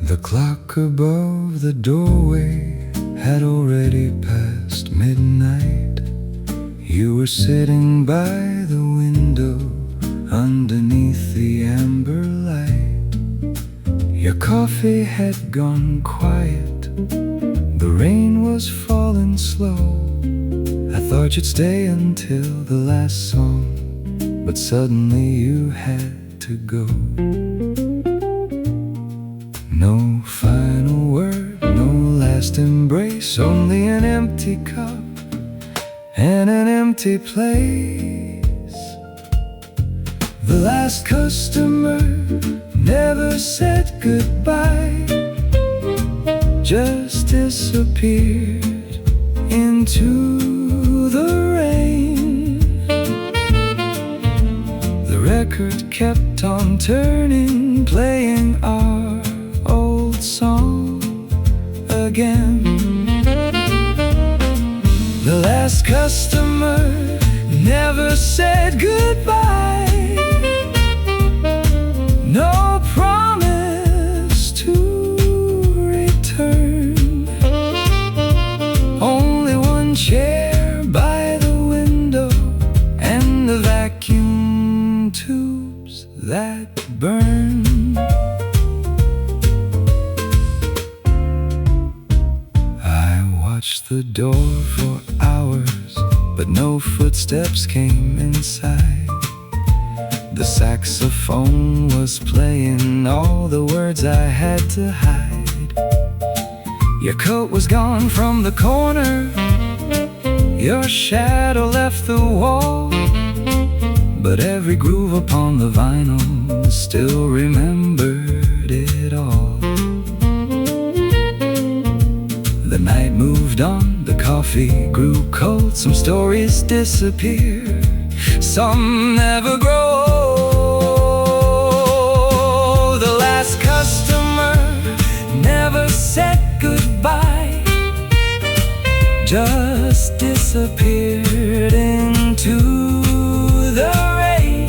The clock above the doorway had already passed midnight. You were sitting by the window underneath the amber light. Your coffee had gone quiet, the rain was falling slow. I thought you'd stay until the last song, but suddenly you had to go. No final word, no last embrace, only an empty cup and an empty place. The last customer never said goodbye, just disappeared into the rain. The record kept on turning, playing our old song again. The last customer never said goodbye, no promise to return. Only one chair by the window and the vacuum tubes that burn. Watched the door for hours, but no footsteps came inside. The saxophone was playing all the words I had to hide. Your coat was gone from the corner, your shadow left the wall, but every groove upon the vinyl still remembered it all. The night moved on, the coffee grew cold, some stories disappear, some never grow. The last customer never said goodbye, just disappeared into the rain.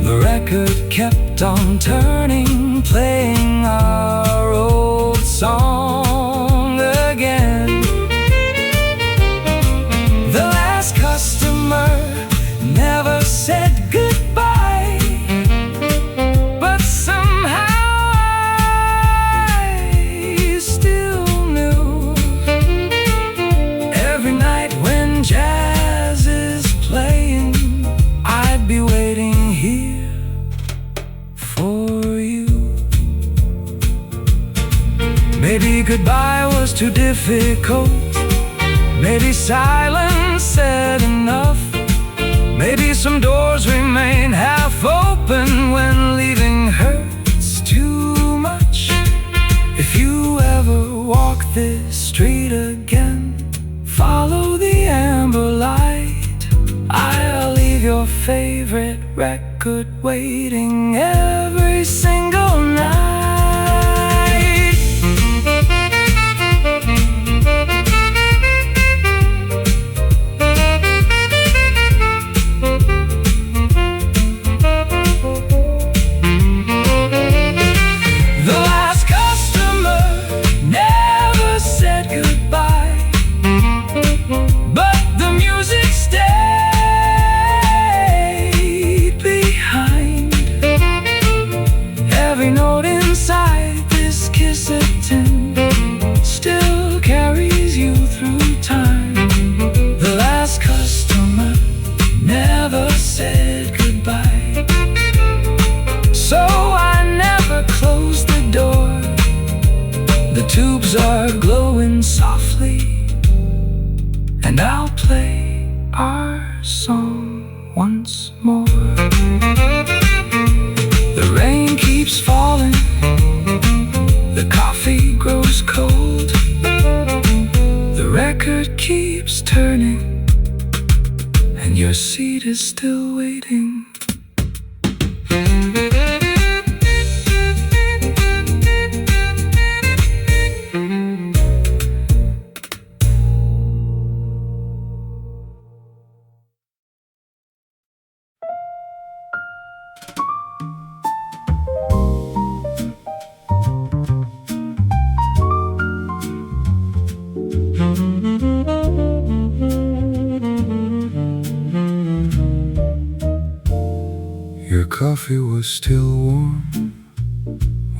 The record kept on turning, playing our old song again. The last customer never said goodbye, but somehow I still knew. Every night when jazz is playing, I'd be waiting here for you. Maybe goodbye was too difficult, maybe silence said enough, maybe some doors remain half open when leaving hurts too much. If you ever walk this street again, follow the amber light. I'll leave your favorite record waiting every single night. Every note inside this Kissa tin still carries you through time. The last customer never said goodbye, so I never closed the door. The tubes are glowing softly, and I'll play our song once more. The rain keeps falling, the coffee grows cold, the record keeps turning, and your seat is still waiting. was still warm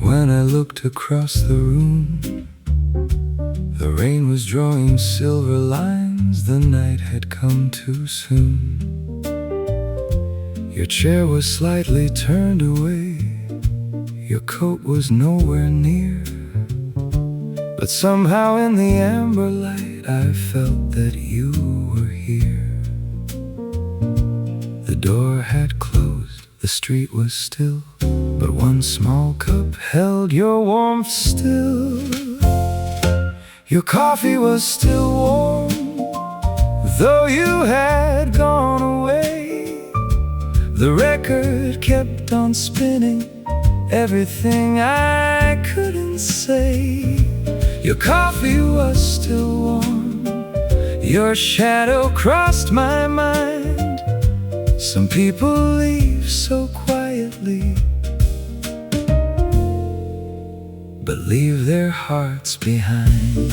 when I looked across the room. The rain was drawing silver lines, the night had come too soon. Your chair was slightly turned away, your coat was nowhere near, but somehow in the amber light I felt that you were here. The door had closed, the street was still, but one small cup held your warmth still. Your coffee was still warm, though you had gone away. The record kept on spinning, everything I couldn't say. Your coffee was still warm, your shadow crossed my mind. Some people leave so quietly, but leave their hearts behind.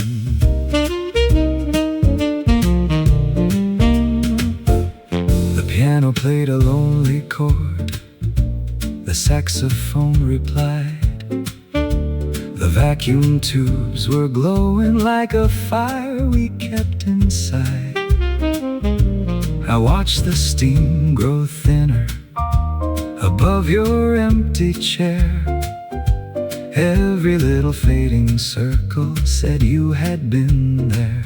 The piano played a lonely chord, the saxophone replied. The vacuum tubes were glowing like a fire we kept inside. I watched the steam grow thinner above your empty chair. Every little fading circle said you had been there.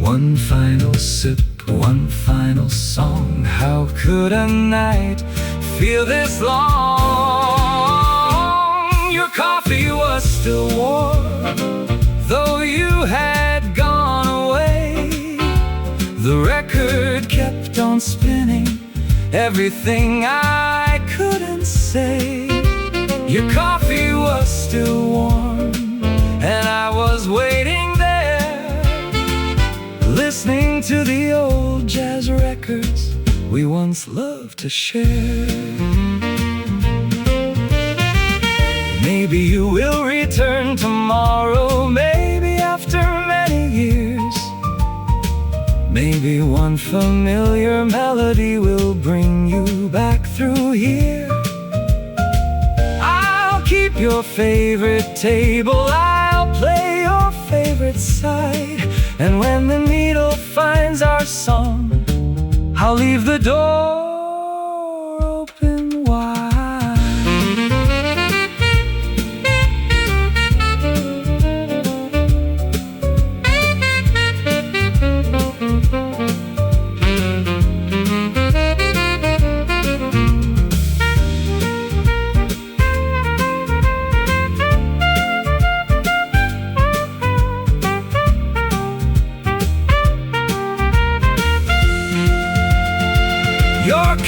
One final sip, one final song. How could a night feel this long? Your coffee was still warm, though you had gone away. The record kept on spinning, everything I couldn't say. Your coffee was still warm, and I was waiting there, listening to the old jazz records we once loved to share. Maybe you will return tomorrow, maybe after many years. Maybe one familiar melody will bring you back through here. Keep your favorite table, I'll play your favorite side. And when the needle finds our song, I'll leave the door open wide.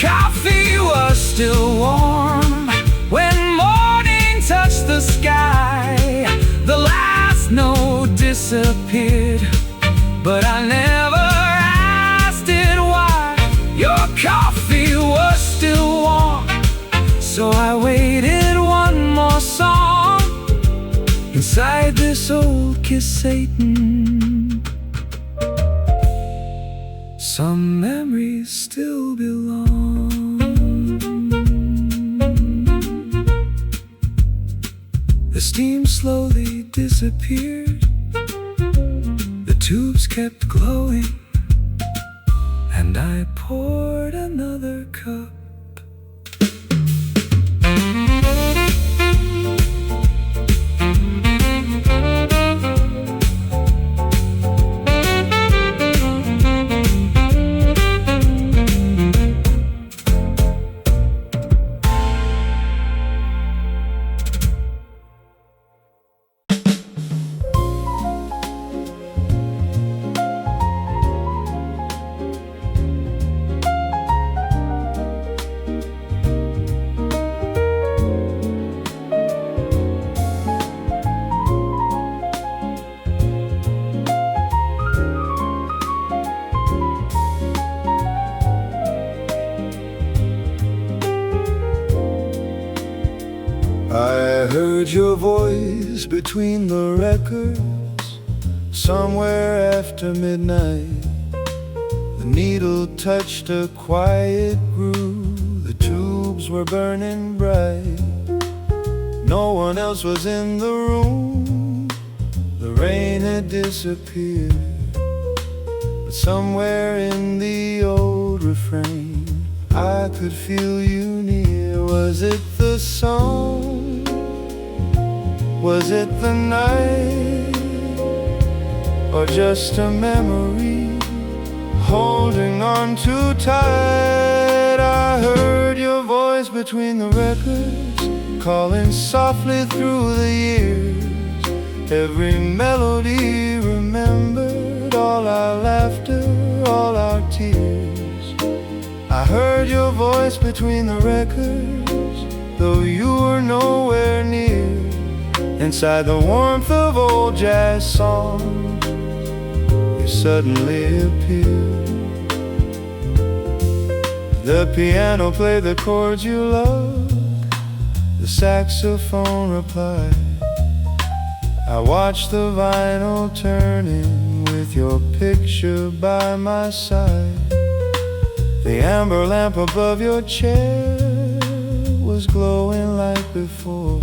Coffee was still warm when morning touched the sky. The last note disappeared, but I never asked it why. Your coffee was still warm, so I waited one more song inside this old Kissa. Some memories still belong. The steam slowly disappeared, the tubes kept glowing, and I poured another cup. I heard your voice between the records somewhere after midnight. The needle touched a quiet groove, the two candles were burning bright. No one else was in the room. The rain had disappeared, but somewhere in the old refrain I could feel you near. Was it the song? Was it the night? Or just a memory holding on too tight? I heard your voice between the records, calling softly through the years. Every melody remembered, all our laughter, all our tears. I heard your voice between the records, though you were nowhere near. Inside the warmth of old jazz songs, you suddenly appeared. The piano played the chords you loved, the saxophone replied. I watched the vinyl turning with your picture by my side. The amber lamp above your chair was glowing like before.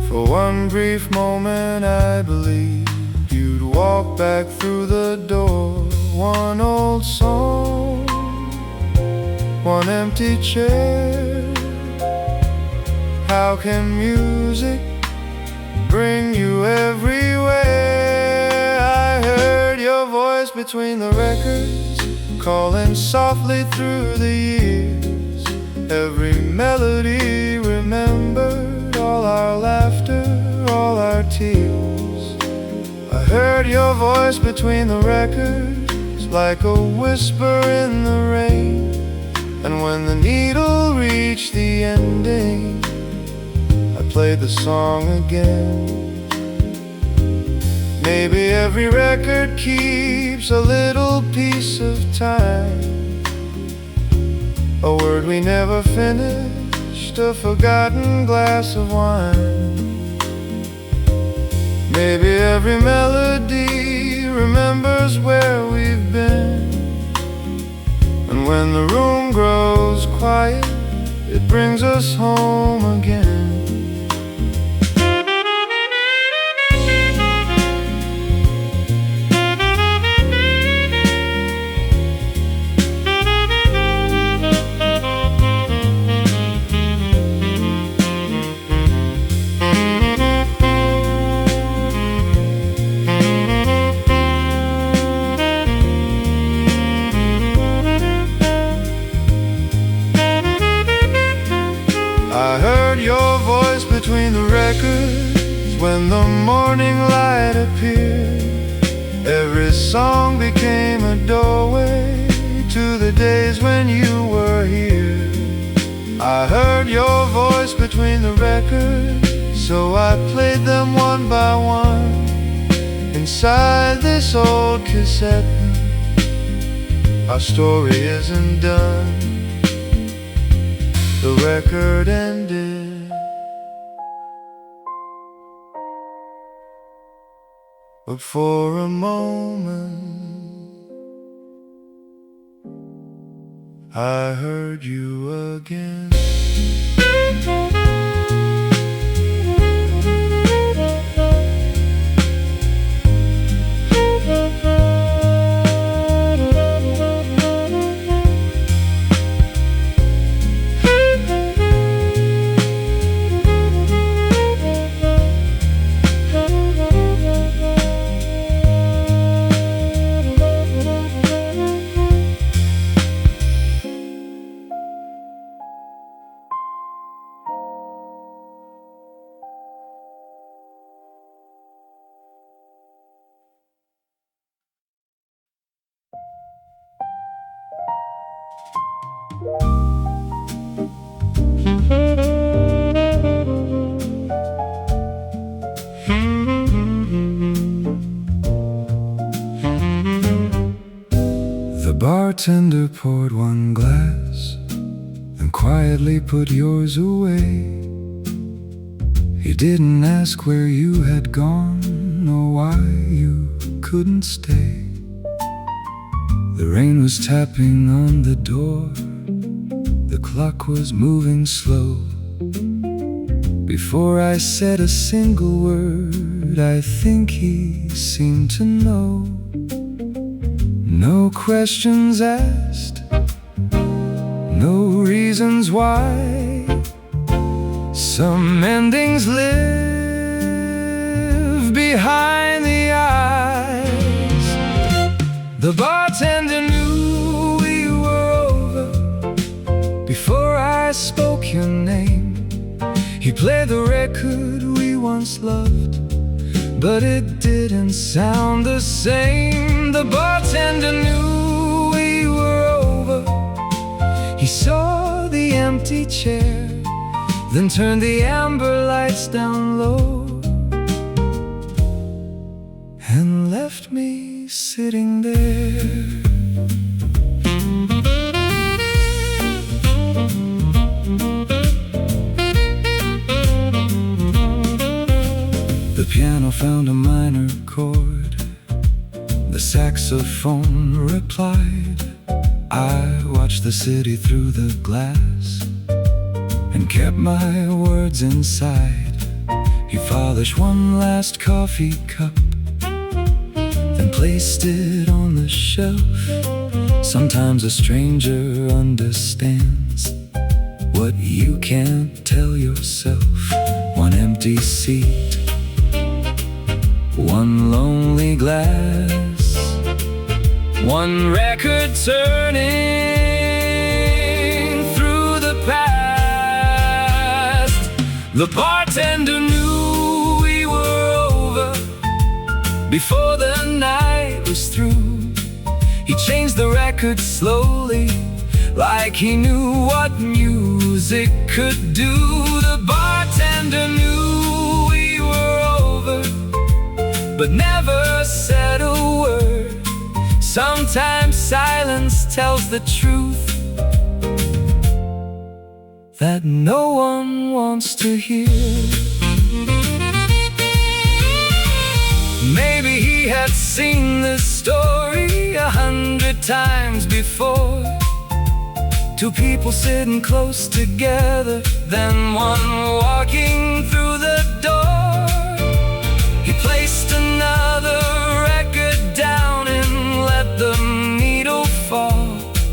For one brief moment I believed you'd walk back through the door. One old song, one empty chair. How can music bring you everywhere? I heard your voice between the records, calling softly through the years. Every melody remembered, all our laughter, all our tears. I heard your voice between the records, like a whisper in the rain. And when the needle reached the ending, I played the song again. Maybe every record keeps a little piece of time, a word we never finished, a forgotten glass of wine. Maybe every melody remembers where we've been, and when the room grows quiet, it brings us home again. I heard your voice between the records when the morning light appeared. Every song became a doorway to the days when you were here. I heard your voice between the records, so I played them one by one. Inside this old cassette, our story isn't done. The record ended, but for a moment I heard you again. The bartender poured one glass and quietly put yours away. He didn't ask where you had gone or why you couldn't stay. The rain was tapping on the door, The clock was moving slow. Before I said a single word, I think he seemed to know. No questions asked, no reasons why. Some endings live behind the eyes. The bartender knew we were over before I spoke your name. He played the record we once loved, but it didn't sound the same. The bartender knew we were over. He saw the empty chair, then turned the amber lights down low, and left me sitting there. The piano found a minor chord. The saxophone replied. I watched the city through the glass and kept my words inside. He polished one last coffee cup, then placed it on the shelf. Sometimes a stranger understands what you can't tell yourself. One empty seat, one lonely glass, one record turning through the past. The bartender knew we were over before the night was through. He changed the record slowly, like he knew what music could do. The bartender knew we were over, but never said a word. Sometimes silence tells the truth that no one wants to hear. Maybe he had seen this story 100 times before. Two people sitting close together, then one walking through the door. He placed another record down and let the needle fall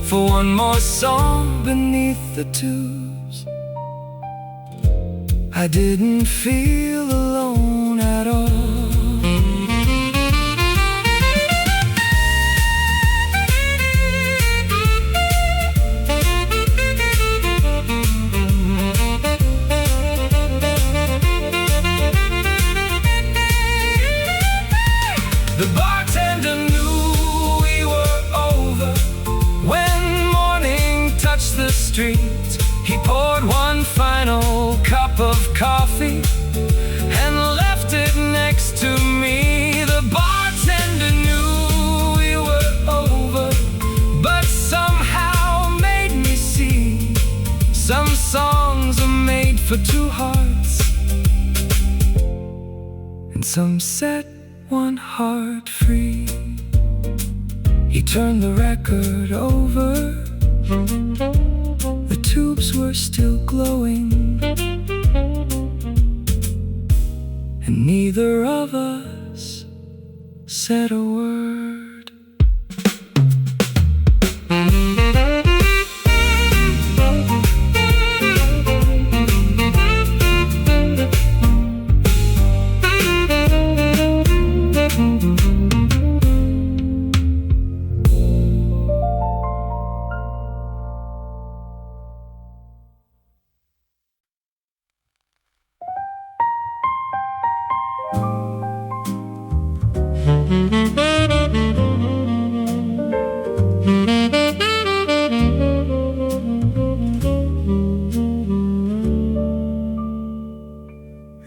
for one more song beneath the tubes. I didn't feel alone at all. The bartender knew we were over when morning touched the street. He poured one final cup of coffee and left it next to me. The bartender knew we were over, but somehow made me see some songs are made for two hearts, and some set one heart free. He turned the record over. The tubes were still glowing, and neither of us said a word.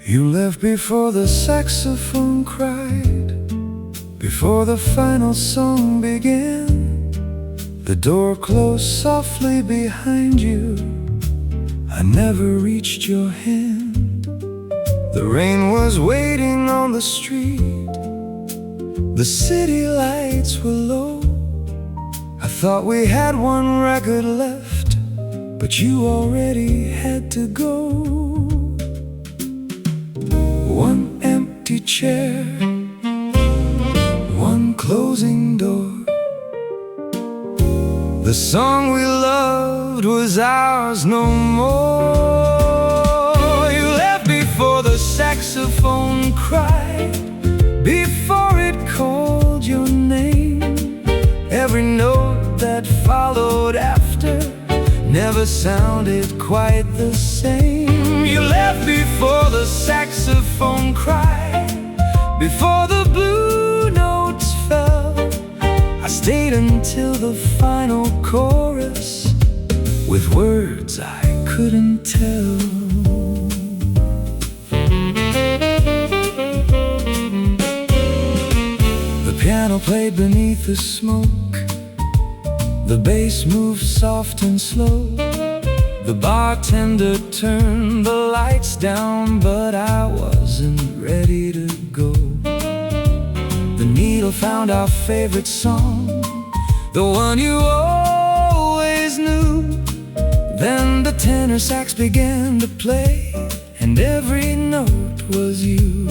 You left before the saxophone cried, before the final song began. The door closed softly behind you. I never reached your hand. The rain was waiting on the street. The city lights were low. I thought we had one record left, but you already had to go. One empty chair, one closing door. The song we loved was ours no more. You left before the saxophone cried, before it called your name. Every note that followed after never sounded quite the same. You left before the saxophone cried, before the blue notes fell. I stayed until the final chorus, with words I couldn't tell. The piano played beneath the smoke, the bass moved soft and slow. The bartender turned the lights down, but I wasn't ready to go. The needle found our favorite song, the one you always knew. Then the tenor sax began to play, and every note was you.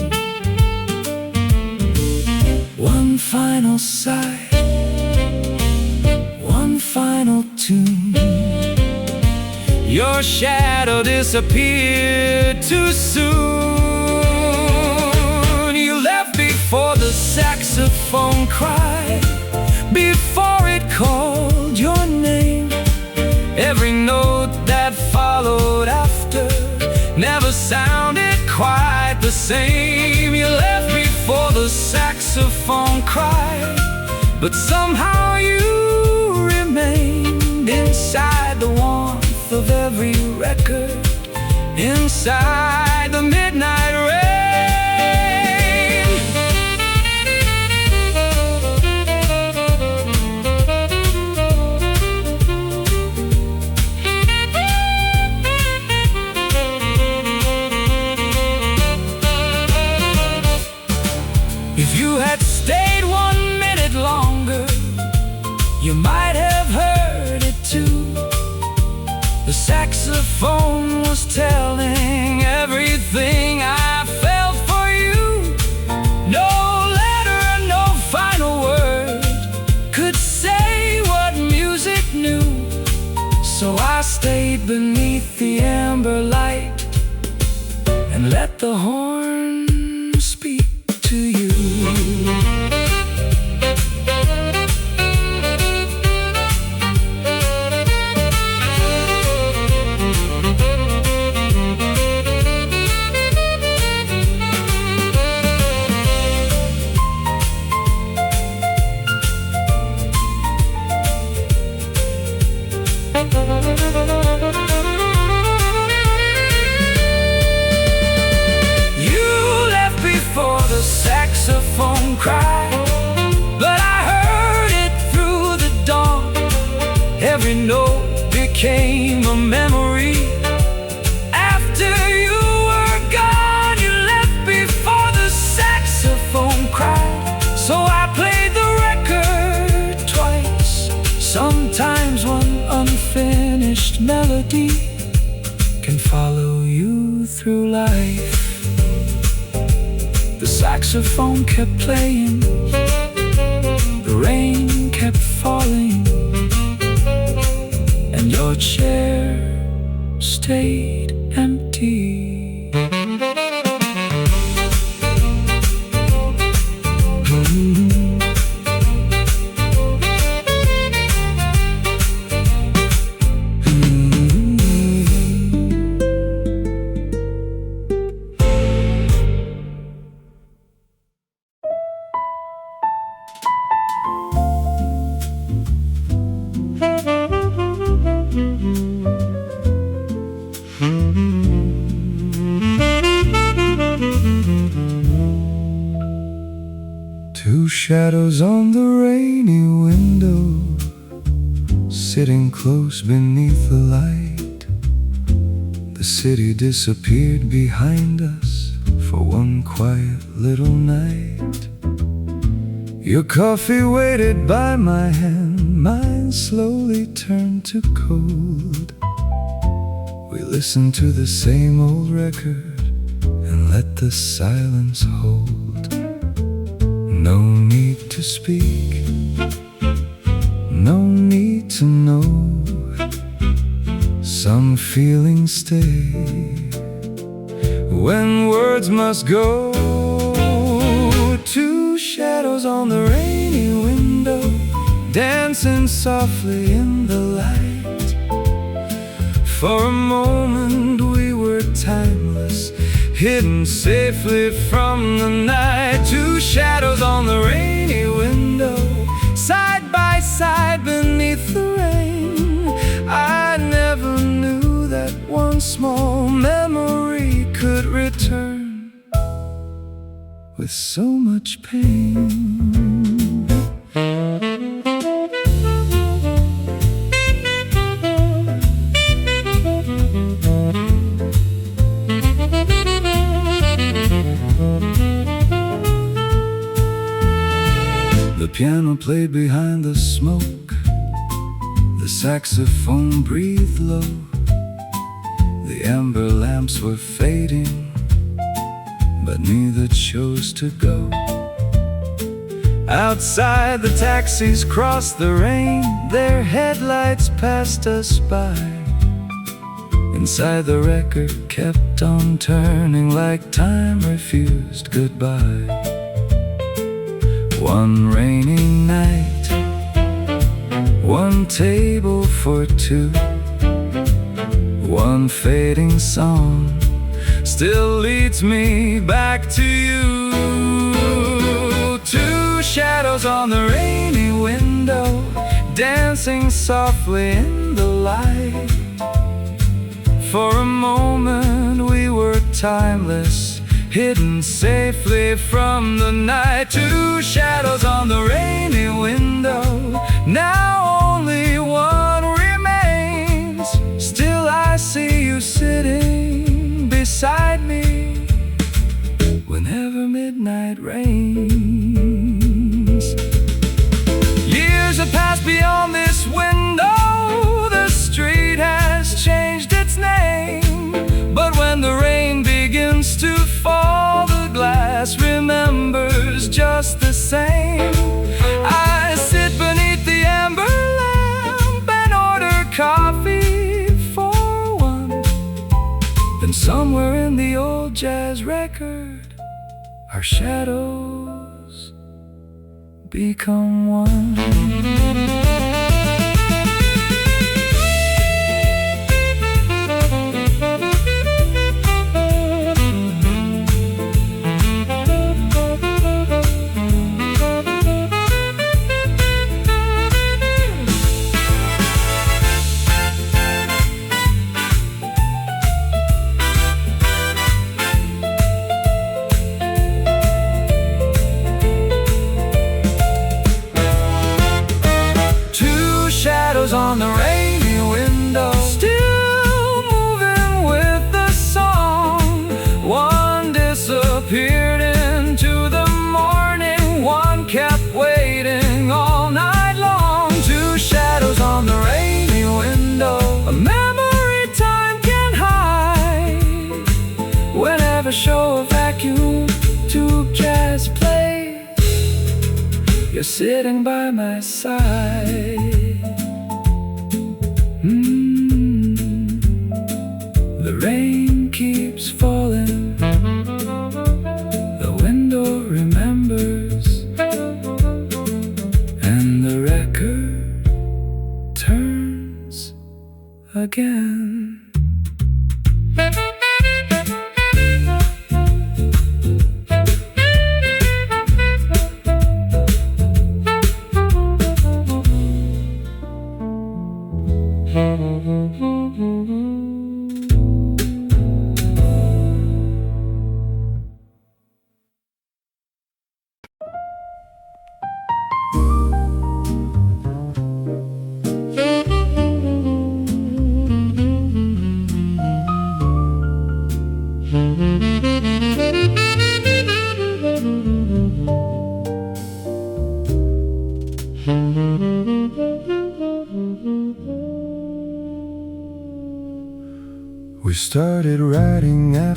One final sigh, one final tune. Your shadow disappeared too soon. You left before the saxophone cried, before it called your name. Every note that followed after never sounded quite the same. You left before the saxophone cried, but somehow you remained inside the warmth of every record, inside the midnight rain. If you had stayed 1 minute longer, you might have heard it too. The saxophone was telling everything I felt for you. No letter, no final word could say what music knew. So I stayed beneath the amber light and let the horn speak to you. Saxophone cry, but I heard it through the dawn. Every note became a memory. After you were gone, you left before the saxophone cried. So I played the record twice. Sometimes one unfinished melody can follow you through life. The saxophone kept playing, the rain kept falling, and your chair stayed empty. Two shadows on the rainy window, sitting close beneath the light. The city disappeared behind us for one quiet little night. Your coffee waited by my hand, mine slowly turned to cold. We listened to the same old record and let the silence hold. No need to speak, no need to know. Some feelings stay when words must go. Two shadows on the rainy window, dancing softly in the light. For a moment we were timeless, hidden safely from the night. Two shadows on the rainy window, side by side beneath the rain. I never knew that one small memory could return with so much pain. The piano played behind the smoke, the saxophone breathed low. The amber lamps were fading, but neither chose to go. Outside, the taxis crossed the rain, their headlights passed us by. Inside, the record kept on turning like time refused goodbye. One rainy night, one table for two, one fading song still leads me back to you. Two shadows on the rainy window, dancing softly in the light. For a moment we were timeless, hidden safely from the night. Two shadows on the rainy window, now only one remains. Still I see you sitting beside me whenever midnight rains. Years have passed beyond this window, the street has changed its name. But when the rain begins to fall, the glass remembers just the same. I sit beneath the amber lamp and order coffee for one. Then somewhere in the old jazz record, our shadows become one. On the rainy window, still moving with the song. One disappeared into the morning, one kept waiting all night long. Two shadows on the rainy window, a memory time can hide. Whenever SHOWA Vacuum Tube Jazz plays, you're sitting by my side. The rain keeps falling, the window remembers, and the record turns again.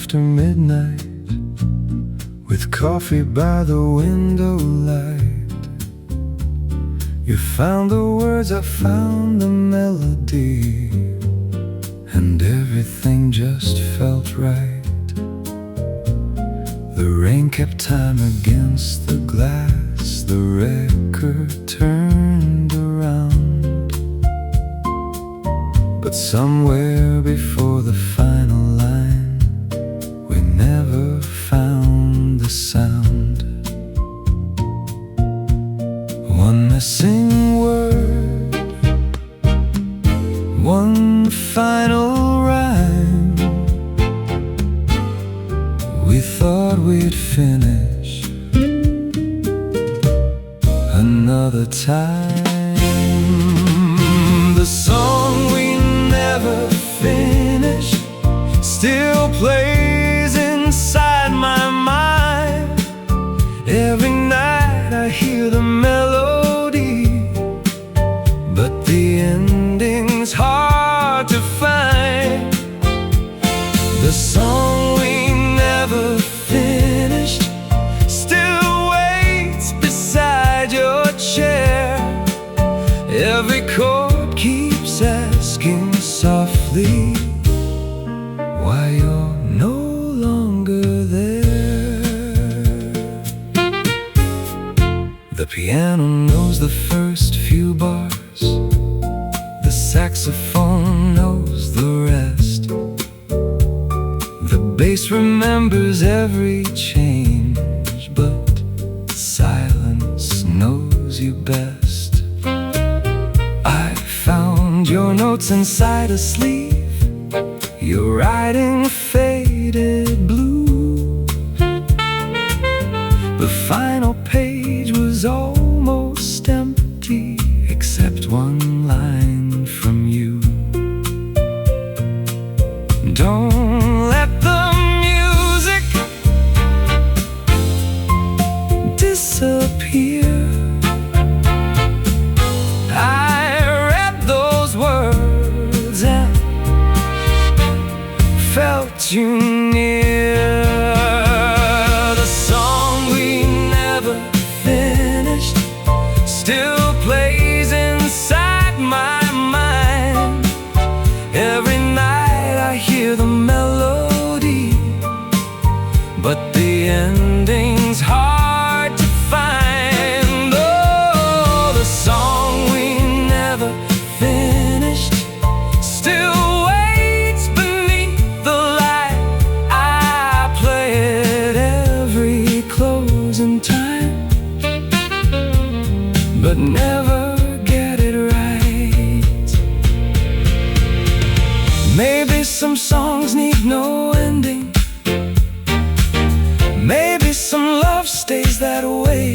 after midnight, with coffee by the window light. You found the words, I found the melody, and everything just felt right. The rain kept time against the glass, the record turned around. But somewhere before the final line, we never found the sound. One missing word, one final rhyme. We thought we'd finish another time. The song we never finished still plays inside my mind. Every night I hear the melody, but the ending's hard to find. The song we never finished still waits beside your chair. Every chord keeps asking softly why you're no longer there. The piano knows the first few bars, the saxophone knows the rest. The bass remembers every change, but silence knows you best. I found your notes inside a sleeve. You're writing faded blue. The final page was almost empty, except one line from you. Don't let the music disappear. I read those words and felt you near. The song we never finished still plays inside my mind. Every night I hear the melody, but the ending's hard to find. Oh, the song we never finished still waits beneath the light. I play it every closing time, but never get it right. Maybe some songs need no ending. Maybe some love stays that way.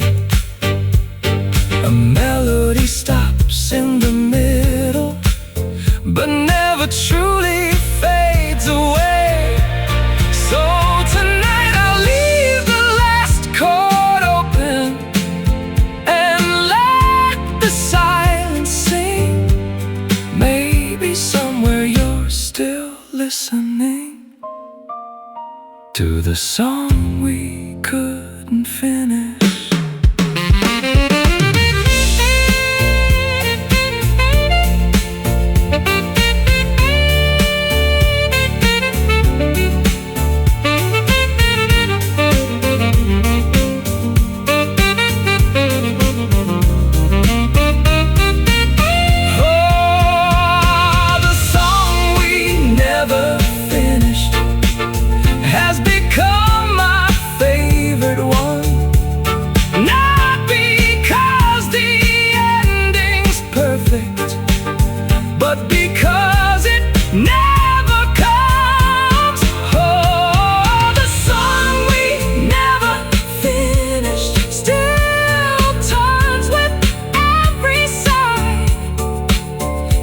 A melody stops in the middle, but never truly fades away. So tonight I'll leave the last chord open and let the silence sing. Maybe somewhere you're still listening to the song we couldn't finish. Oh, the song we never finished has become my favorite one. Not because the ending's perfect, but because it never comes. Oh, the song we never finished still turns with every sigh.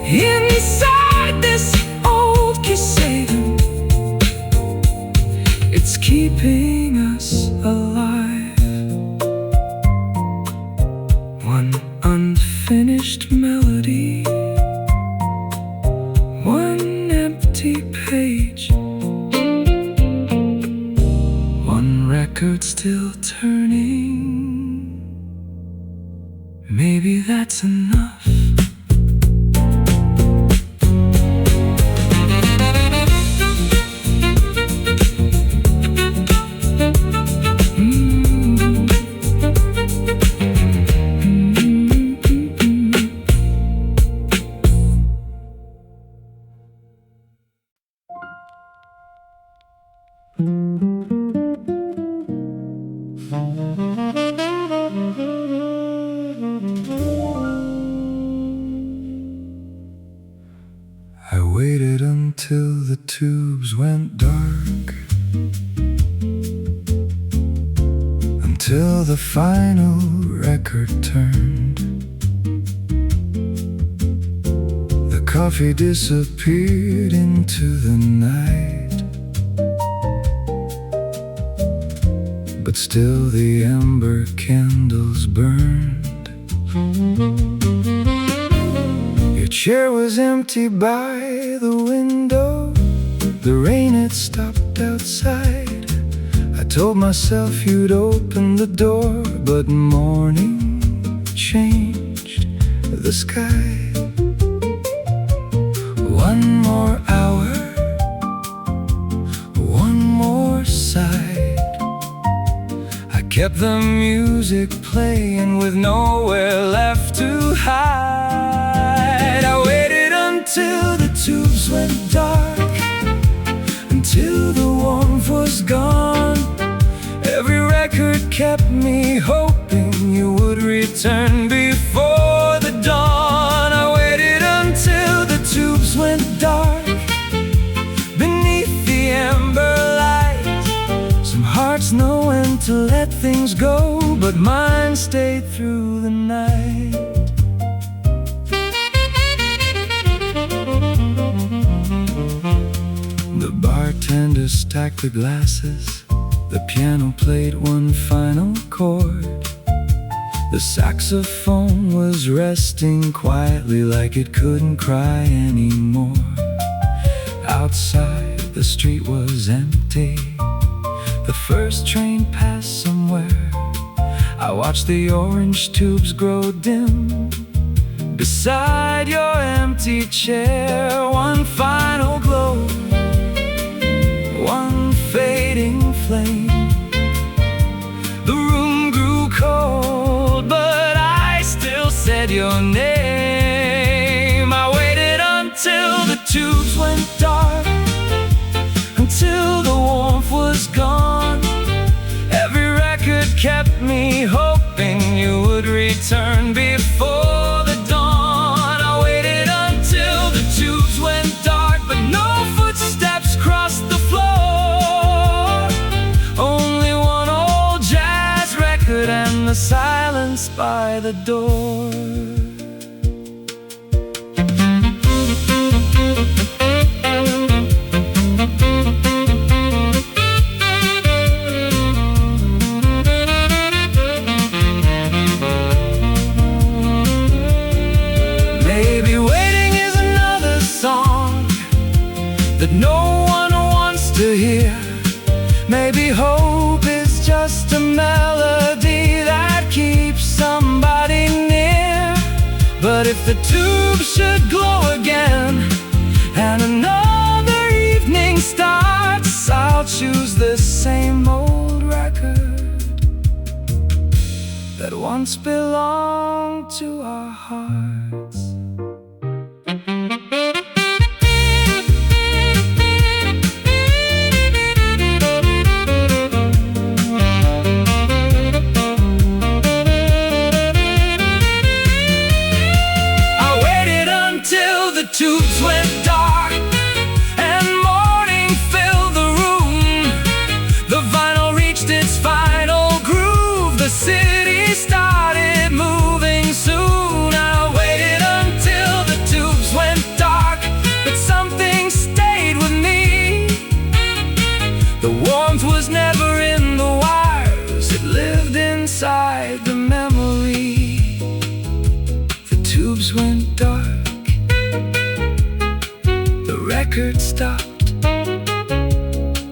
Inside this old Kissa, it's keeping us alive. One unfinished melody, one empty page, record still turning. Maybe that's enough. I waited until the tubes went dark, until the final record turned. The coffee disappeared into the night, but still the amber candles burned. Your chair was empty by the window. The rain had stopped outside. I told myself you'd open the door, but morning changed the sky. One more hour, one more side. I kept the music playing with nowhere left to hide. I waited until the tubes went dark, until the warmth was gone. Every record kept me hoping you would return before the dawn. I waited until the tubes went dark, beneath the amber light. Some hearts know when to let things go, but mine stayed through the night. The bartender stacked the glasses. The piano played one final chord. The saxophone was resting quietly, like it couldn't cry anymore. Outside, the street was empty. The first train passed somewhere. I watched the orange tubes grow dim beside your empty chair. One final glow, one fading flame. The room grew cold, but I still said your name. I waited until the tubes went dark, until the warmth was gone. Every record kept me hoping you would return before the dawn. I waited until the tubes went dark, but no footsteps crossed the floor. Only one old jazz record and the silence by the door. Maybe waiting is another song that no one wants to hear. Maybe hope is just a melody that keeps somebody near. But if the tube should glow again and another evening starts, I'll choose the same old record that once belonged to our hearts. Tubes went dark and morning filled the room. The vinyl reached its final groove. The city started moving soon. I waited until the tubes went dark, but something stayed with me. The warmth was never in the wires, it lived inside the memory. The tubes went dark, record stopped,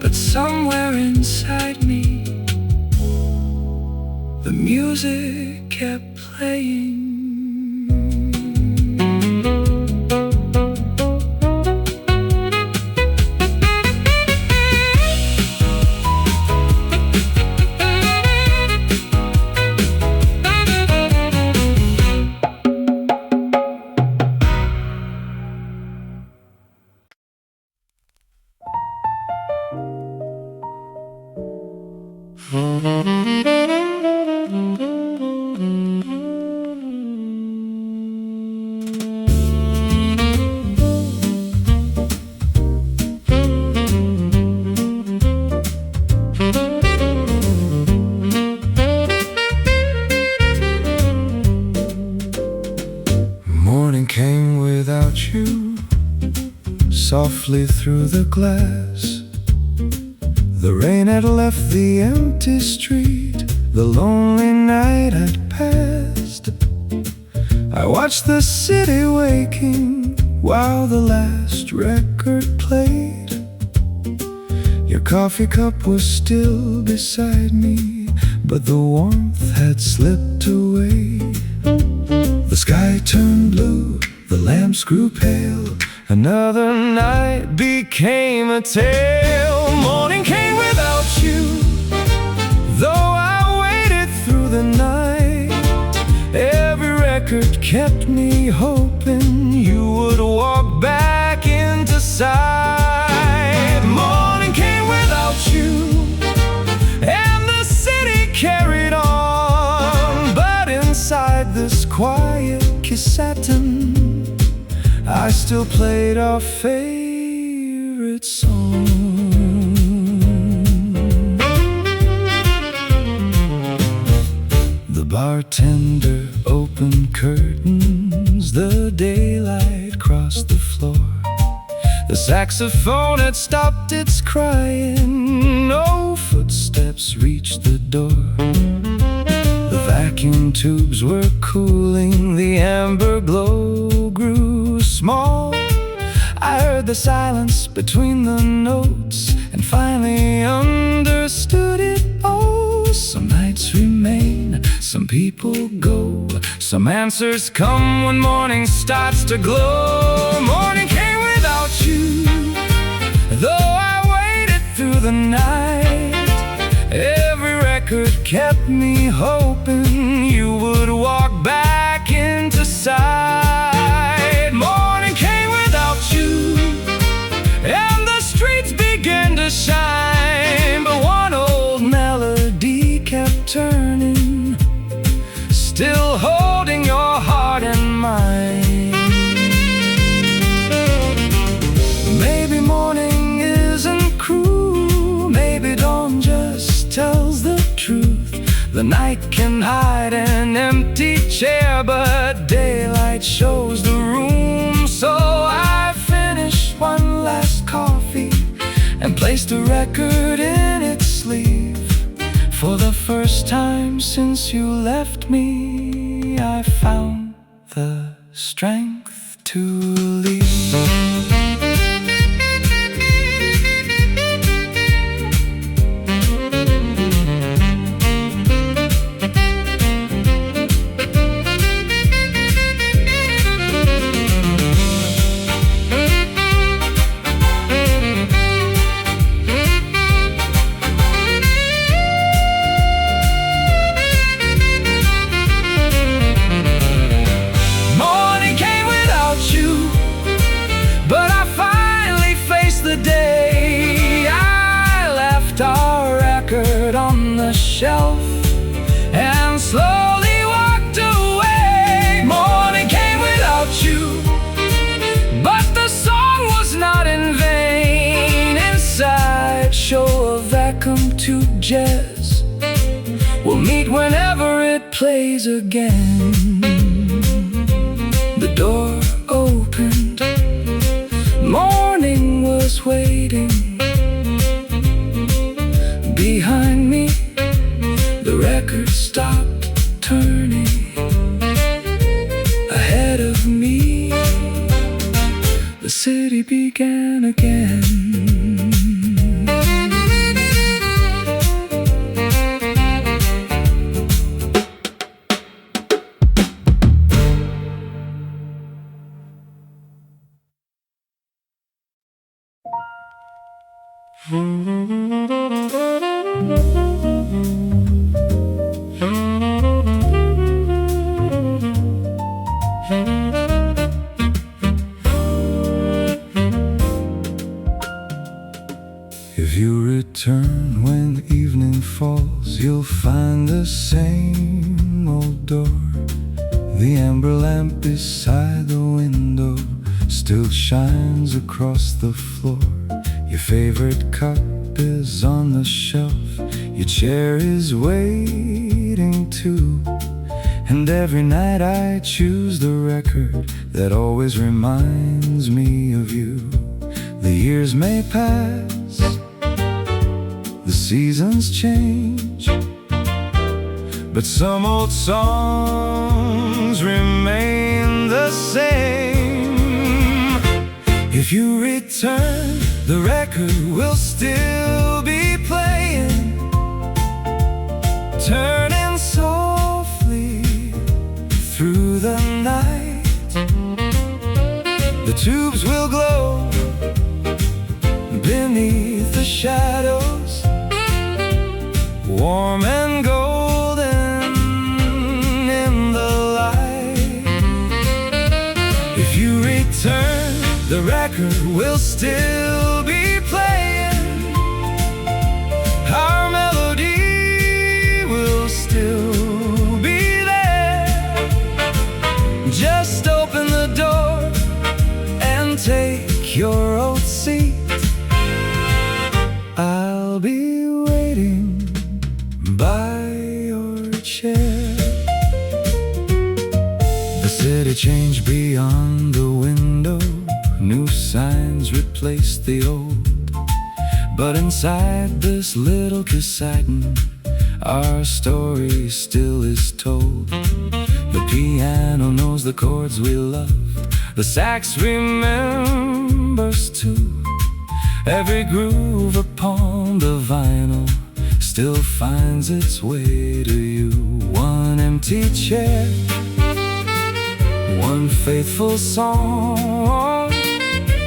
but somewhere inside me The music kept playing. Morning came without you, softly through the glass. The rain had left the empty street, the lonely night had passed. I watched the city waking while the last record played. Your coffee cup was still beside me, but the warmth had slipped away. The sky turned blue, the lamps grew pale. Another night became a tale. Morning came without you, though I waited through the night. Every record kept me hoping you would walk back into sight. Morning came without you, and the city carried on. But inside this quiet Kissa, I still played our favorite song. The bartender opened curtains, the daylight crossed the floor. The saxophone had stopped its crying, no footsteps reached the door. The vacuum tubes were cooling, the amber glow grew small. I heard the silence between the notes and finally understood it. Oh, some nights remain, some people go, some answers come when morning starts to glow. Morning came without you, though I waited through the night. Every record kept me hoping you would walk back into sight. Morning came without you, and the streets began to shine. But one old melody kept turning, still holding your heart and mine. Maybe morning isn't cruel, maybe dawn just tells the truth. The night can hide an empty chair, but daylight shows the room. So I finished one last coffee and placed a record in its sleeve. For the first time since you left me, I found the strength to leave. On the shelf and slowly walked away. Morning came without you, but the song was not in vain. Inside SHOWA Vacuum Tube Jazz, we'll meet whenever it plays again. The door opened, morning was waiting. Behind me, the record stopped turning. Ahead of me, the city began again. falls, you'll find the same old door. The amber lamp beside the window still shines across the floor. Your favorite cup is on the shelf, your chair is waiting too. And every night I choose the record that always reminds me of you. The years may pass, the seasons change, but some old songs remain the same. If you return, the record will still be playing, turning softly through the night. The tubes will glow beneath the shadows, warm and golden in the light. If you return, the record will still be playing, our melody will still be there. Just open the door and take your old seat. I'll be waiting by your chair. The city changed beyond the window, new signs replaced the old. But inside this little cassette, our story still is told. The piano knows the chords we love, the sax remembers too. Every groove upon the vinyl still finds its way to you. One empty chair, one faithful song.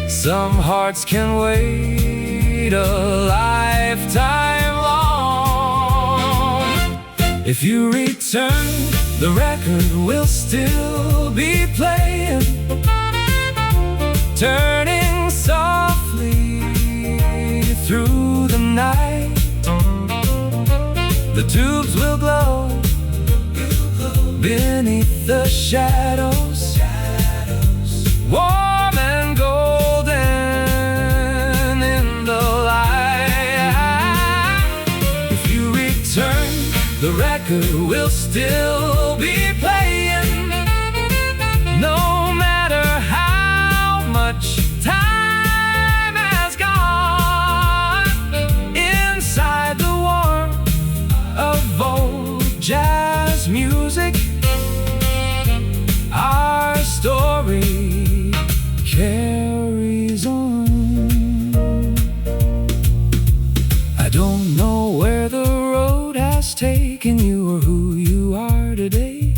Some hearts can wait a lifetime long. If you return, the record will still be playing, turning softly through the night. The tubes will glow beneath the shadows, warm and golden in the light. If you return, the record will still be playing, no matter how much time has gone. Inside the warmth of Vol.4 music, our story carries on. I don't know where the road has taken you or who you are today.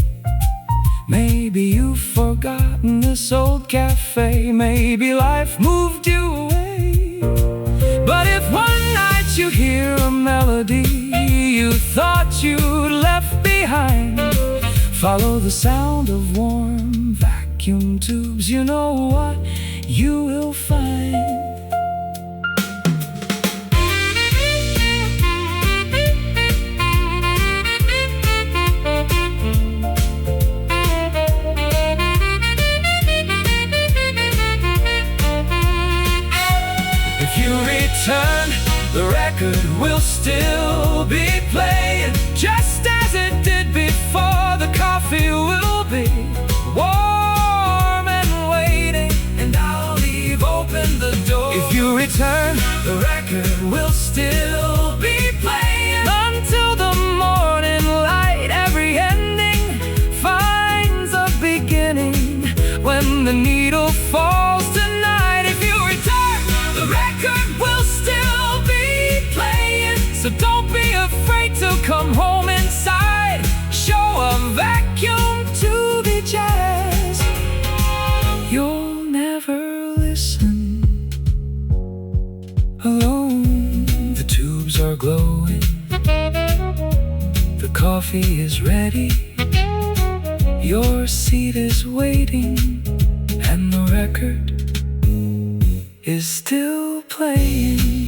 Maybe you've forgotten this old cafe, maybe life moved you away. But if one night you hear a melody you thought you left behind, follow the sound of warm vacuum tubes, you know what you will find. If you return, the record will still be playing, just as it did before. The coffee will be warm and waiting, and I'll leave open the door. If you return, the record will still be playing until the morning light. Every ending finds a beginning when the needle falls tonight. If you return, the record will still be playing, so don't be afraid to come home inside. Showa Vacuum Tube Jazz. You'll never listen alone. The tubes are glowing, the coffee is ready, your seat is waiting, and the record is still playing.